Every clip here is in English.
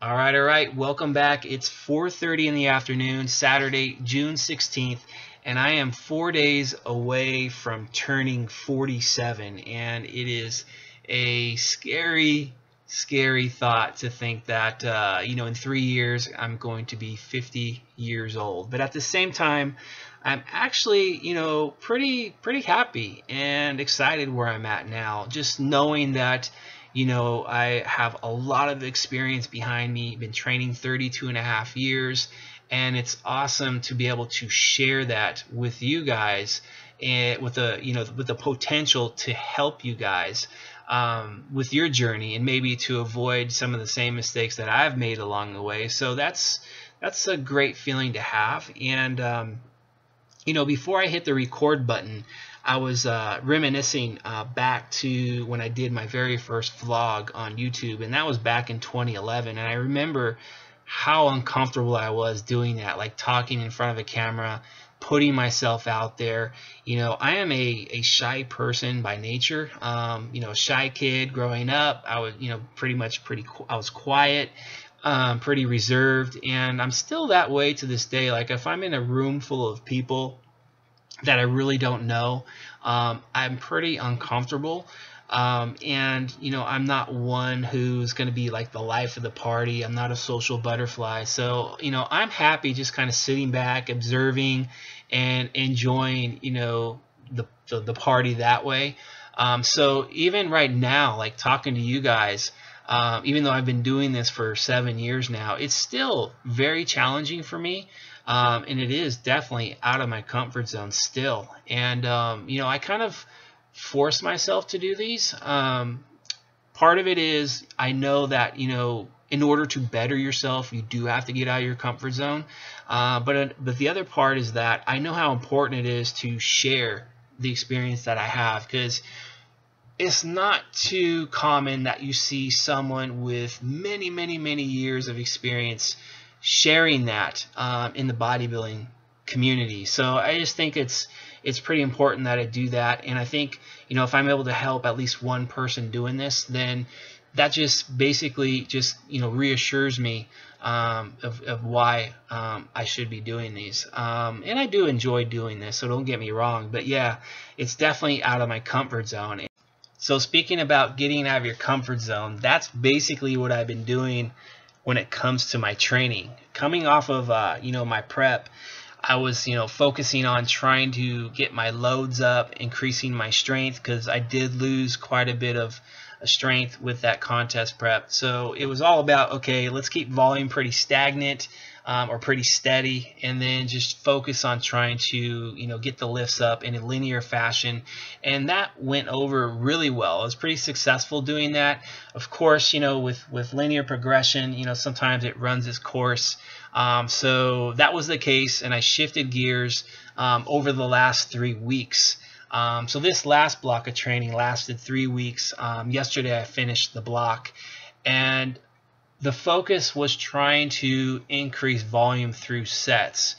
All right. Welcome back. It's 4:30 in the afternoon, Saturday, June 16th, and I am 4 days away from turning 47, and it is a scary, scary thought to think that in 3 years I'm going to be 50 years old. But at the same time, I'm actually, pretty happy and excited where I'm at now, just knowing that I have a lot of experience behind me, been training 32 and a half years, and it's awesome to be able to share that with you guys and with the potential to help you guys with your journey and maybe to avoid some of the same mistakes that I've made along the way. So that's a great feeling to have. And before I hit the record button, I was reminiscing back to when I did my very first vlog on YouTube, and that was back in 2011. And I remember how uncomfortable I was doing that, like talking in front of a camera, putting myself out there. I am a shy person by nature. Shy kid growing up. I was, I was quiet. Pretty reserved, and I'm still that way to this day. Like if I'm in a room full of people that I really don't know, I'm pretty uncomfortable. And I'm not one who's going to be like the life of the party. I'm not a social butterfly. So I'm happy just kind of sitting back, observing, and enjoying the party that way. So even right now, like talking to you guys, even though I've been doing this for 7 years now, it's still very challenging for me. And it is definitely out of my comfort zone still. And, I kind of force myself to do these. Part of it is I know that, in order to better yourself, you do have to get out of your comfort zone. But the other part is that I know how important it is to share the experience that I have, because it's not too common that you see someone with many, many, many years of experience sharing that in the bodybuilding community. So I just think it's pretty important that I do that. And I think, if I'm able to help at least one person doing this, then that just basically just, reassures me of why I should be doing these. And I do enjoy doing this, so don't get me wrong. But yeah, it's definitely out of my comfort zone. So speaking about getting out of your comfort zone, that's basically what I've been doing when it comes to my training. Coming off of my prep, I was focusing on trying to get my loads up, increasing my strength, because I did lose quite a bit of strength with that contest prep. So it was all about, okay, let's keep volume pretty stagnant or pretty steady, and then just focus on trying to get the lifts up in a linear fashion. And that went over really well. I was pretty successful doing that. Of course, with linear progression, sometimes it runs its course. So that was the case, and I shifted gears over the last 3 weeks. So this last block of training lasted 3 weeks. Yesterday I finished the block, and the focus was trying to increase volume through sets.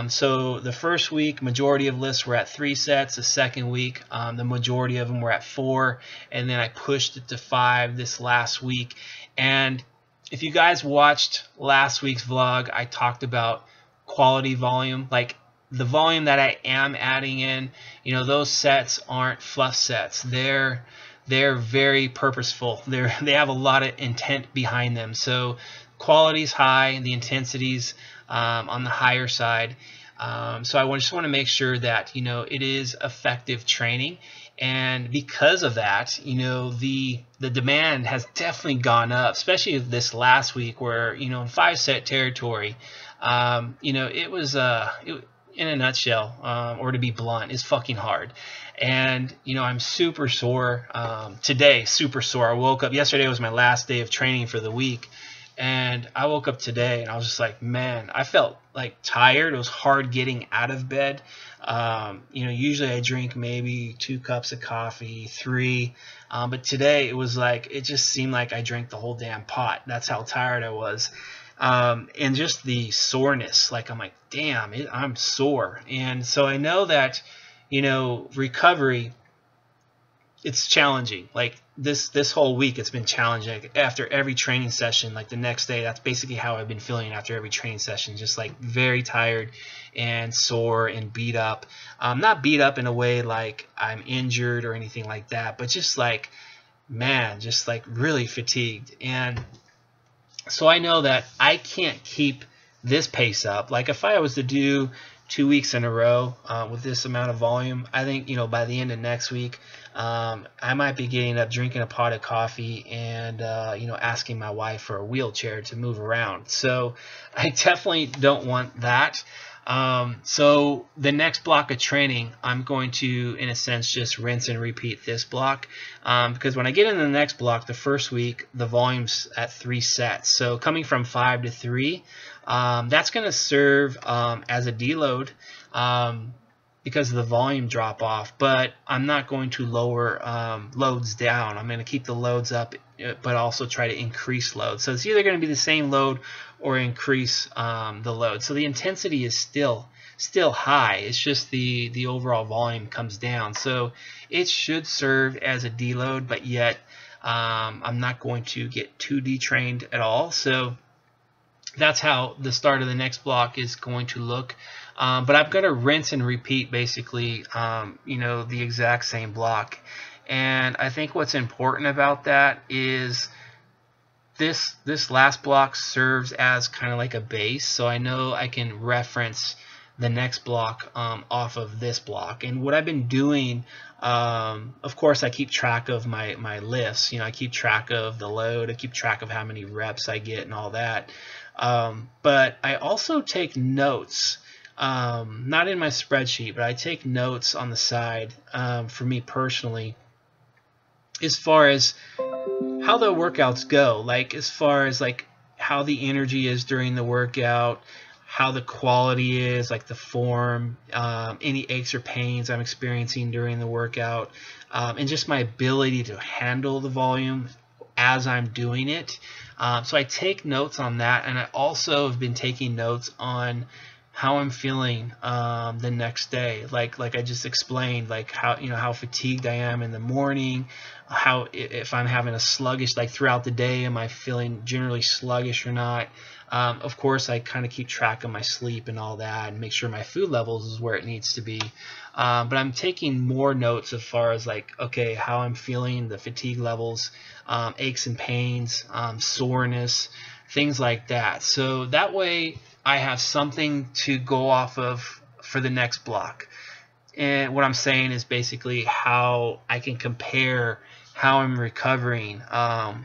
So the first week, majority of lifts were at 3 sets. The second week, the majority of them were at 4, and then I pushed it to 5 this last week. And if you guys watched last week's vlog, I talked about quality volume, like the volume that I am adding in. Those sets aren't fluff sets. They're very purposeful. They have a lot of intent behind them. So quality's high, the intensity's on the higher side. So I just want to make sure that it is effective training. And because of that, the demand has definitely gone up, especially this last week where in 5-set territory, it was in a nutshell, or to be blunt, is fucking hard. And I'm super sore today, super sore. I woke up yesterday, was my last day of training for the week, and I woke up today and I was just like, man, I felt like tired. It was hard getting out of bed. Usually I drink maybe 2 cups of coffee, 3, but today it was like, it just seemed like I drank the whole damn pot. That's how tired I was. And just the soreness, like I'm like, damn, I'm sore. And so I know that recovery, it's challenging. Like this whole week it's been challenging. After every training session, like the next day, that's basically how I've been feeling after every training session, just like very tired and sore and beat up. Not beat up in a way like I'm injured or anything like that, but just like, man, just like really fatigued. And so I know that I can't keep this pace up. Like if I was to do 2 weeks in a row with this amount of volume, I think, by the end of next week, I might be getting up, drinking a pot of coffee, and asking my wife for a wheelchair to move around. So I definitely don't want that. So the next block of training, I'm going to, in a sense, just rinse and repeat this block, because when I get into the next block, the first week, the volume's at 3 sets. So coming from 5 to 3, that's going to serve as a deload because of the volume drop off, but I'm not going to lower loads down. I'm going to keep the loads up, but also try to increase load. So it's either going to be the same load or increase the load. So the intensity is still high. It's just the overall volume comes down. So it should serve as a deload, but yet I'm not going to get too detrained at all. So that's how the start of the next block is going to look. But I'm going to rinse and repeat basically, the exact same block. And I think what's important about that is this last block serves as kind of like a base. So I know I can reference the next block off of this block. And what I've been doing, of course, I keep track of my lifts. I keep track of the load. I keep track of how many reps I get and all that. But I also take notes, not in my spreadsheet, but I take notes on the side for me personally, as far as how the workouts go, like as far as like how the energy is during the workout, how the quality is, like the form, any aches or pains I'm experiencing during the workout, and just my ability to handle the volume as I'm doing it. So I take notes on that, and I also have been taking notes on how I'm feeling the next day, like I just explained, like how fatigued I am in the morning, how if I'm having a sluggish, like throughout the day, am I feeling generally sluggish or not. Of course, I kind of keep track of my sleep and all that, and make sure my food levels is where it needs to be. But I'm taking more notes as far as like, okay, how I'm feeling, the fatigue levels, aches and pains, soreness, things like that. So that way I have something to go off of for the next block. And what I'm saying is basically how I can compare how I'm recovering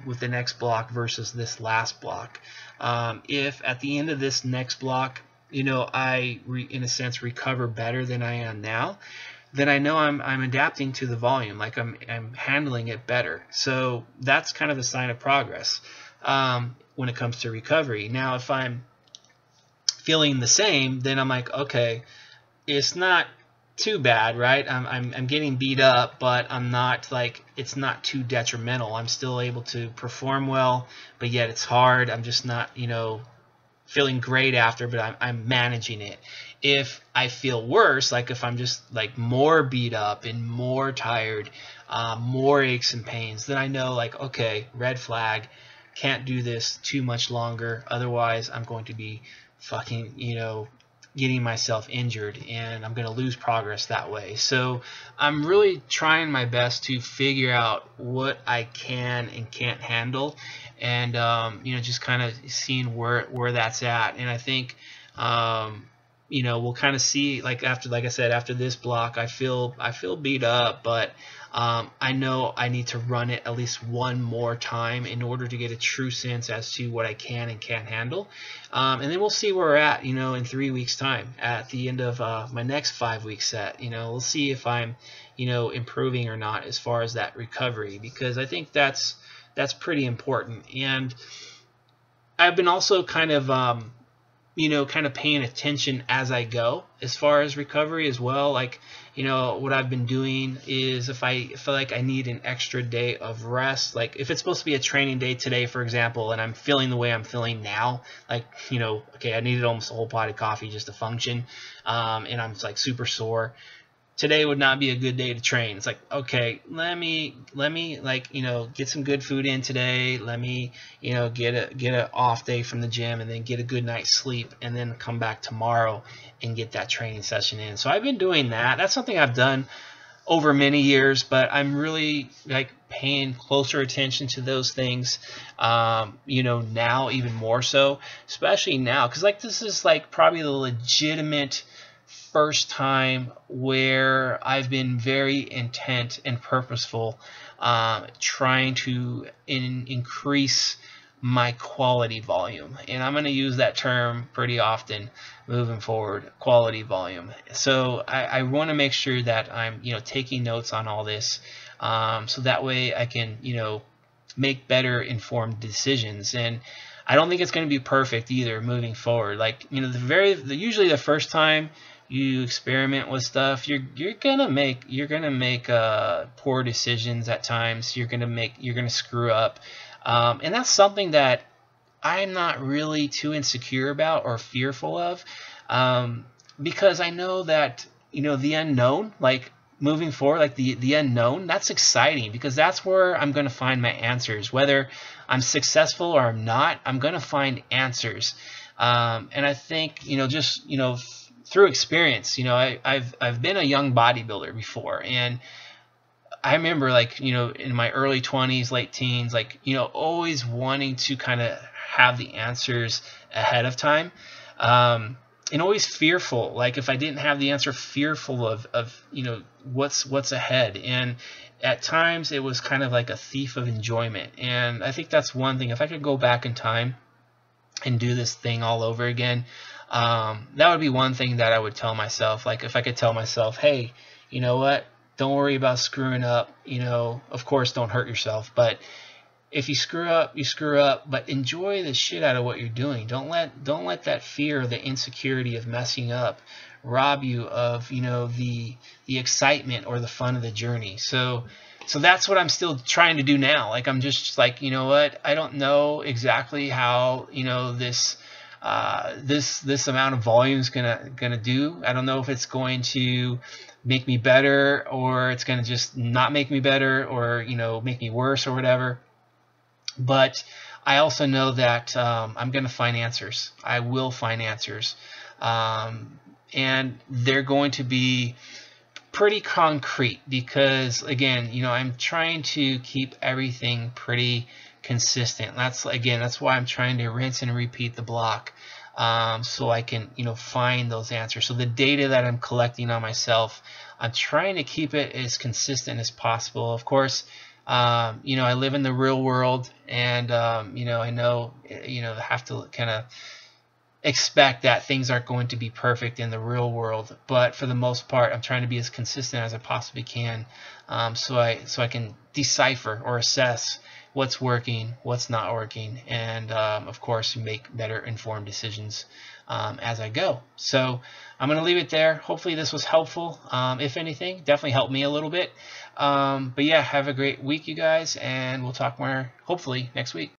with the next block versus this last block. If at the end of this next block, I in a sense recover better than I am now, then I know I'm adapting to the volume, like I'm handling it better. So that's kind of a sign of progress when it comes to recovery. Now, if I'm feeling the same, then I'm like, okay, it's not too bad, right? I'm getting beat up, but I'm not like, it's not too detrimental. I'm still able to perform well, but yet it's hard. I'm just not, feeling great after, but I'm managing it. If I feel worse, like if I'm just like more beat up and more tired, more aches and pains, then I know like, okay, red flag, can't do this too much longer. Otherwise, I'm going to be fucking, getting myself injured, and I'm going to lose progress that way. So I'm really trying my best to figure out what I can and can't handle, and just kind of seeing where that's at. And I think we'll kind of see, like I said, after this block, I feel beat up, but I know I need to run it at least one more time in order to get a true sense as to what I can and can't handle. And then we'll see where we're at, in 3 weeks' time at the end of my next 5-week set. We'll see if I'm, improving or not as far as that recovery, because I think that's pretty important. And I've been also kind of paying attention as I go as far as recovery as well. Like, what I've been doing is if I feel like I need an extra day of rest, like if it's supposed to be a training day today, for example, and I'm feeling the way I'm feeling now, like, okay, I needed almost a whole pot of coffee just to function, and I'm like super sore. today would not be a good day to train. It's like, okay, let me like, get some good food in today. Let me, get a off day from the gym, and then get a good night's sleep, and then come back tomorrow and get that training session in. So I've been doing that. That's something I've done over many years, but I'm really like paying closer attention to those things, now even more so, especially now, because like this is like probably the legitimate first time where I've been very intent and purposeful, trying to increase my quality volume. And I'm going to use that term pretty often moving forward, quality volume. So I want to make sure that I'm, taking notes on all this, so that way I can, make better informed decisions. And I don't think it's going to be perfect either moving forward. Like, usually the first time you experiment with stuff, you're gonna make poor decisions at times. You're gonna screw up, and that's something that I'm not really too insecure about or fearful of, because I know that the unknown, like moving forward, like the unknown, that's exciting, because that's where I'm gonna find my answers. Whether I'm successful or I'm not, I'm gonna find answers, and I think just through experience, I've been a young bodybuilder before, and I remember, like, in my early 20s, late teens, like, always wanting to kind of have the answers ahead of time, and always fearful, like if I didn't have the answer, fearful of what's ahead. And at times it was kind of like a thief of enjoyment. And I think that's one thing. If I could go back in time and do this thing all over again, that would be one thing that I would tell myself. Like, if I could tell myself, hey, you know what, don't worry about screwing up, of course don't hurt yourself, but if you screw up, you screw up, but enjoy the shit out of what you're doing. Don't let that fear, the insecurity of messing up, rob you of the excitement or the fun of the journey. So that's what I'm still trying to do now. Like, I'm just like, what, I don't know exactly how this amount of volume is gonna do. I don't know if it's going to make me better, or it's gonna just not make me better, or make me worse or whatever. But I also know that I'm gonna find answers. I will find answers, and they're going to be pretty concrete, because again, I'm trying to keep everything pretty consistent. That's why I'm trying to rinse and repeat the block, so I can find those answers. So the data that I'm collecting on myself, I'm trying to keep it as consistent as possible. Of course, I live in the real world, and I know I have to kind of expect that things aren't going to be perfect in the real world, but for the most part, I'm trying to be as consistent as I possibly can, so I can decipher or assess what's working, what's not working, and of course make better informed decisions as I go. So I'm going to leave it there. Hopefully this was helpful. If anything, definitely helped me a little bit. But yeah, have a great week, you guys, and we'll talk more hopefully next week.